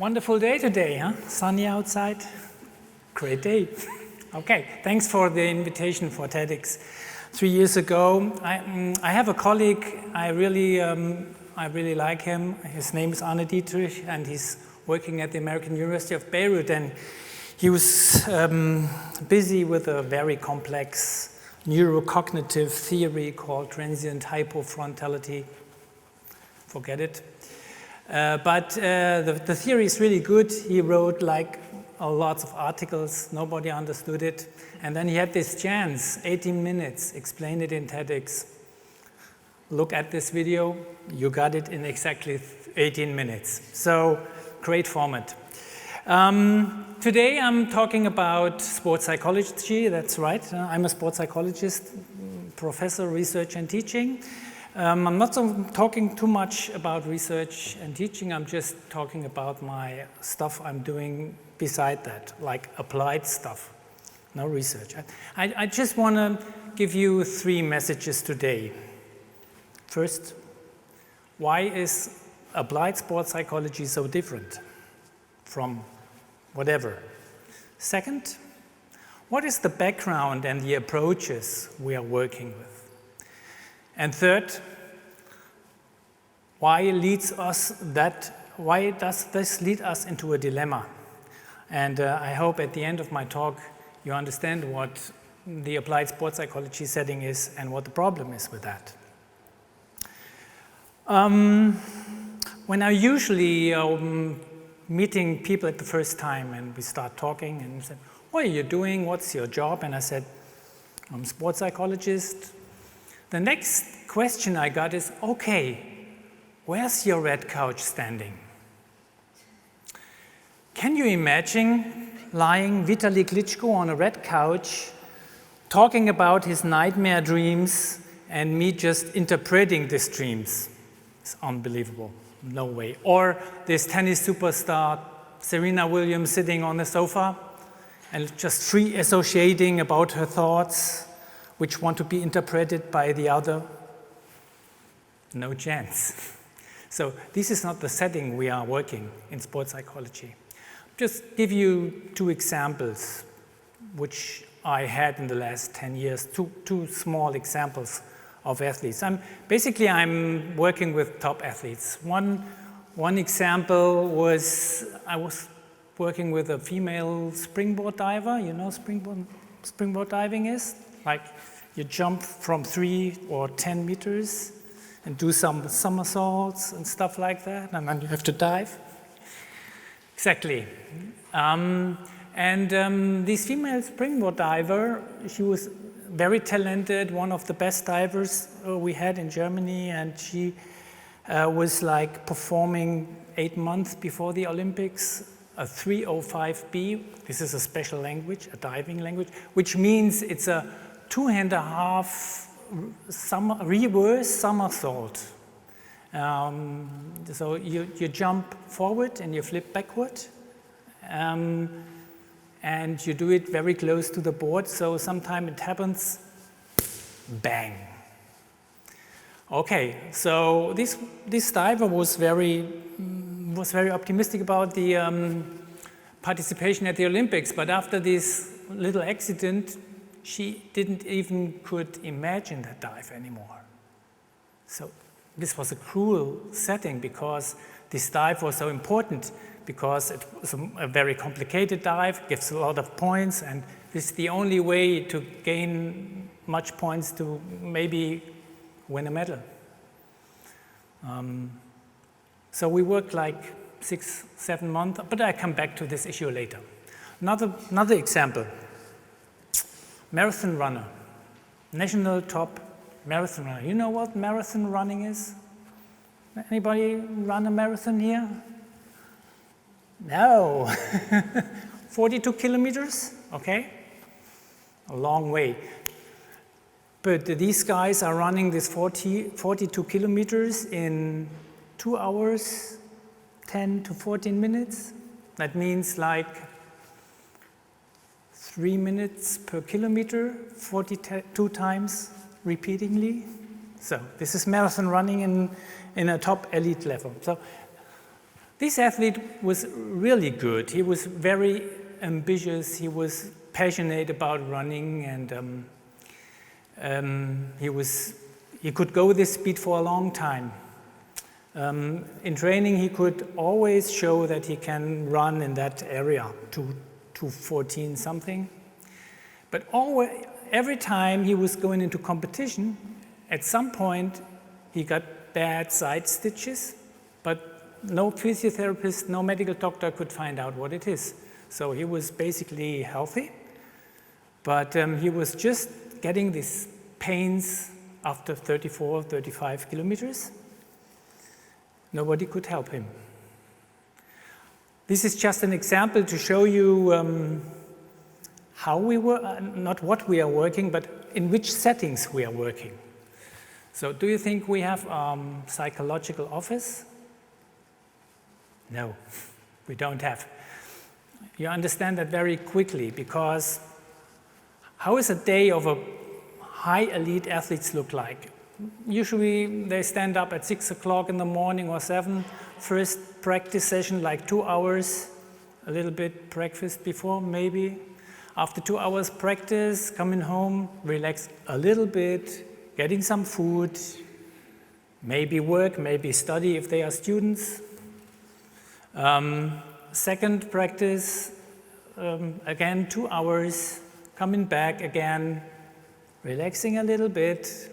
Wonderful day today, huh? Sunny outside. Great day. Okay, thanks for the invitation for TEDx. 3 years ago, I have a colleague. I really like him. His name is Arne Dietrich, and he's working at the American University of Beirut. And he was busy with a very complex neurocognitive theory called transient hypofrontality. Forget it. But the theory is really good. He wrote like lots of articles. Nobody understood it. And then he had this chance, 18 minutes, explain it in TEDx. Look at this video. You got it in exactly 18 minutes. So great format. Today I'm talking about sports psychology. That's right. I'm a sports psychologist, professor, research and teaching. I'm not talking too much about research and teaching. I'm just talking about my stuff I'm doing beside that, like applied stuff, no research. I just want to give you 3 messages today. First, why is applied sports psychology so different from whatever? Second, what is the background and the approaches we are working with? And third, why does this lead us into a dilemma? And I hope at the end of my talk you understand what the applied sports psychology setting is and what the problem is with that. When I usually meeting people at the first time and we start talking and say, what are you doing? What's your job? And I said, I'm a sports psychologist. The next question I got is, okay, where's your red couch standing? Can you imagine lying Vitaly Klitschko on a red couch, talking about his nightmare dreams, and me just interpreting these dreams? It's unbelievable, no way. Or this tennis superstar, Serena Williams, sitting on the sofa and just free associating about her thoughts, which want to be interpreted by the other? No chance. So this is not the setting we are working in sports psychology. Just give you 2 examples, which I had in the last 10 years, two small examples of athletes. I'm working with top athletes. One example was, I was working with a female springboard diver. You know springboard diving is? Like you jump from 3 or 10 meters and do some somersaults and stuff like that, and then you have to dive. Exactly. This female springboard diver, she was very talented, one of the best divers we had in Germany, and she was like performing 8 months before the Olympics, a 305B. This is a special language, a diving language, which means it's a 2.5 reverse somersault. So you jump forward and you flip backward, and you do it very close to the board. So sometimes it happens, bang. Okay, so this diver was very optimistic about the participation at the Olympics, but after this little accident, she didn't even could imagine that dive anymore. So this was a cruel setting because this dive was so important because it was a very complicated dive, gives a lot of points, and this is the only way to gain much points to maybe win a medal. So we worked like 6-7 months, but I come back to this issue later. Another example. Marathon runner, national top marathon runner. You know what marathon running is? Anybody run a marathon here? No. 42 kilometers, okay? A long way. But these guys are running this 42 kilometers in 2 hours, 10 to 14 minutes. That means like 3 minutes per kilometer, 42 times repeatedly. So this is marathon running in a top elite level. So This athlete was really good. He was very ambitious. He was passionate about running, and he could go this speed for a long time. In training, he could always show that he can run in that area, 2:14 something. But every time he was going into competition, at some point he got bad side stitches, but no physiotherapist, no medical doctor could find out what it is. So he was basically healthy, but he was just getting these pains after 34, 35 kilometers. Nobody could help him. This is just an example to show you how we work, not what we are working, but in which settings we are working. So do you think we have a psychological office? No, we don't have. You understand that very quickly, because how is a day of a high elite athletes look like? Usually they stand up at 6 o'clock in the morning or 7, first practice session like 2 hours, a little bit breakfast before maybe. After 2 hours practice, coming home, relax a little bit, getting some food, maybe work, maybe study if they are students. Second practice, again 2 hours, coming back again, relaxing a little bit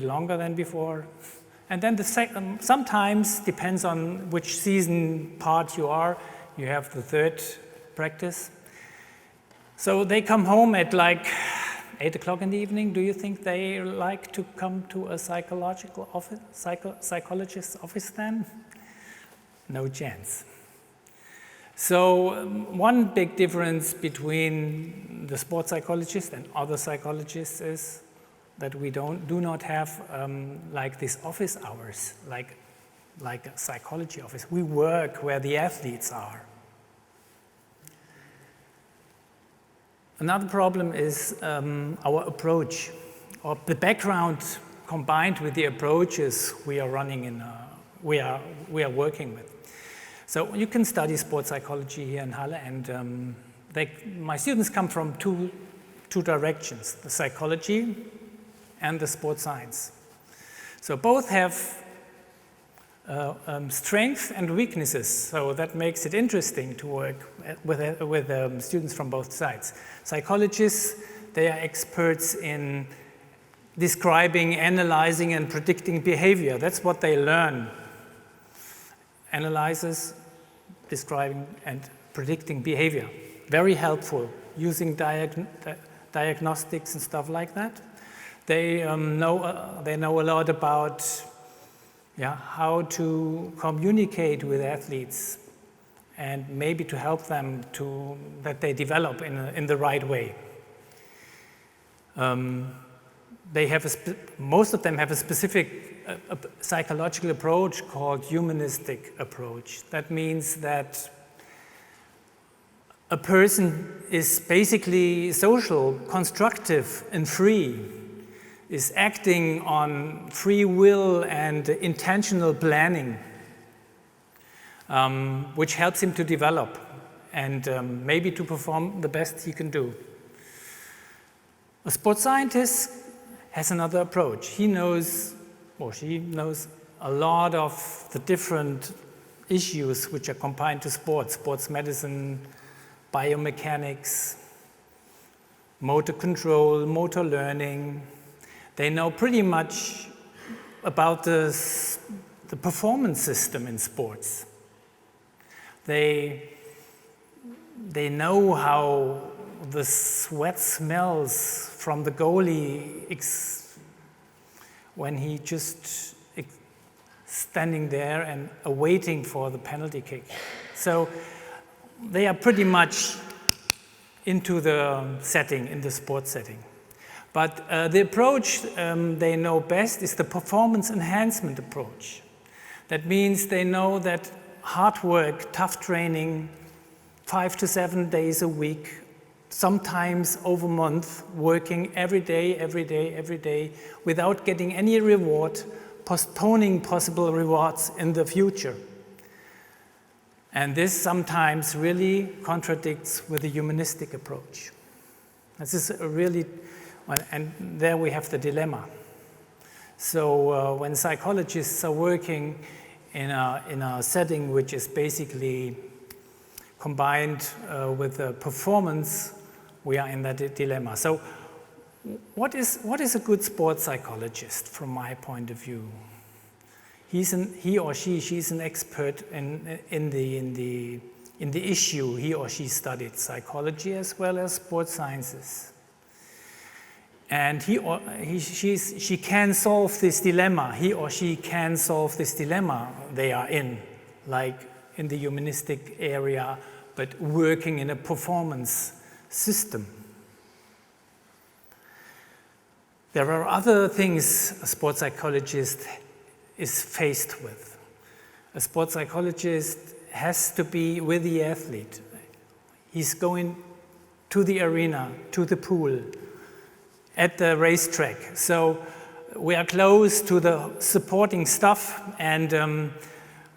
longer than before. And then sometimes, depends on which season part you are, you have the third practice. So they come home at like 8 o'clock in the evening. Do you think they like to come to a psychologist's office then? No chance. So one big difference between the sports psychologist and other psychologists is that we do not have like these office hours, like a psychology office. We work where the athletes are. Another problem is our approach, or the background combined with the approaches we are running we are working with. So you can study sports psychology here in Halle, and my students come from two directions: the psychology and the sports science. So both have strengths and weaknesses, so that makes it interesting to work with students from both sides. Psychologists, they are experts in describing, analyzing, and predicting behavior. That's what they learn. Analyzes, describing, and predicting behavior. Very helpful, using diagnostics and stuff like that. They know a lot about how to communicate with athletes, and maybe to help them that they develop in the right way. Most of them have a specific psychological approach called humanistic approach. That means that a person is basically social, constructive, and free, is acting on free will and intentional planning, which helps him to develop and maybe to perform the best he can do. A sports scientist has another approach. He knows, or she knows, a lot of the different issues which are combined to sports medicine, biomechanics, motor control, motor learning. They know pretty much about the performance system in sports. They know how the sweat smells from the goalie when he just standing there and awaiting for the penalty kick. So they are pretty much into the setting, in the sports setting. But the approach they know best is the performance enhancement approach. That means they know that hard work, tough training, 5 to 7 days a week, sometimes over a month, working every day, without getting any reward, postponing possible rewards in the future. And this sometimes really contradicts with the humanistic approach. This is really, and there we have the dilemma. So when psychologists are working in a setting which is basically combined with performance, we are in that dilemma. So what is a good sports psychologist from my point of view? He or she's an expert in the issue he or she studied, psychology as well as sports sciences. And she can solve this dilemma. He or she can solve this dilemma they are in, like in the humanistic area, but working in a performance system. There are other things a sports psychologist is faced with. A sports psychologist has to be with the athlete. He's going to the arena, to the pool, at the racetrack. So we are close to the supporting stuff, and when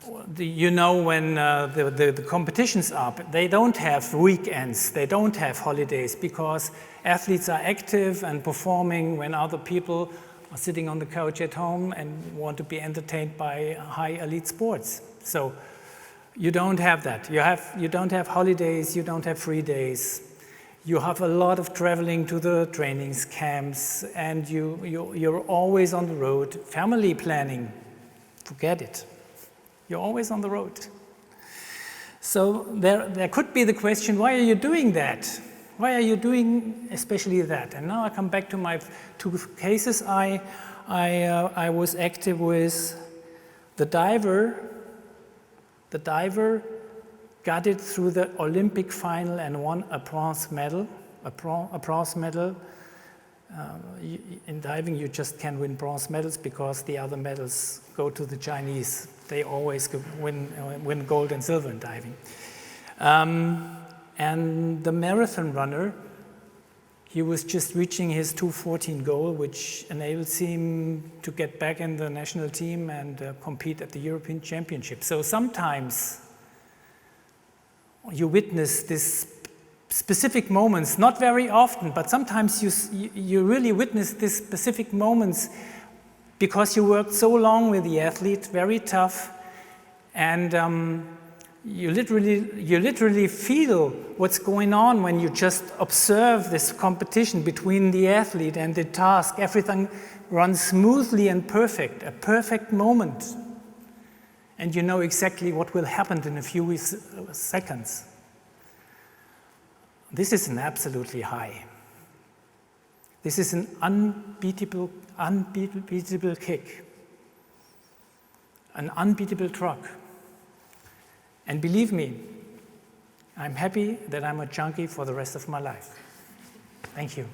the competitions are, they don't have weekends, they don't have holidays, because athletes are active and performing when other people are sitting on the couch at home and want to be entertained by high elite sports. So you don't have that. You don't have holidays, you don't have free days. You have a lot of traveling to the trainings, camps, and you're always on the road. Family planning, forget it. You're always on the road. So there could be the question, why are you doing that? Why are you doing especially that? And now I come back to my two cases. I was active with the diver. The diver got it through the Olympic final and won a bronze medal. In diving, you just can't win bronze medals because the other medals go to the Chinese. They always win gold and silver in diving. And the marathon runner, he was just reaching his 2:14 goal, which enables him to get back in the national team and compete at the European Championship. So sometimes you witness these specific moments, not very often, but sometimes you really witness these specific moments because you worked so long with the athlete, very tough, and you literally feel what's going on when you just observe this competition between the athlete and the task. Everything runs smoothly and perfect, a perfect moment. And you know exactly what will happen in a few seconds. This is an absolutely high. This is an unbeatable kick, an unbeatable truck. And believe me, I'm happy that I'm a junkie for the rest of my life. Thank you.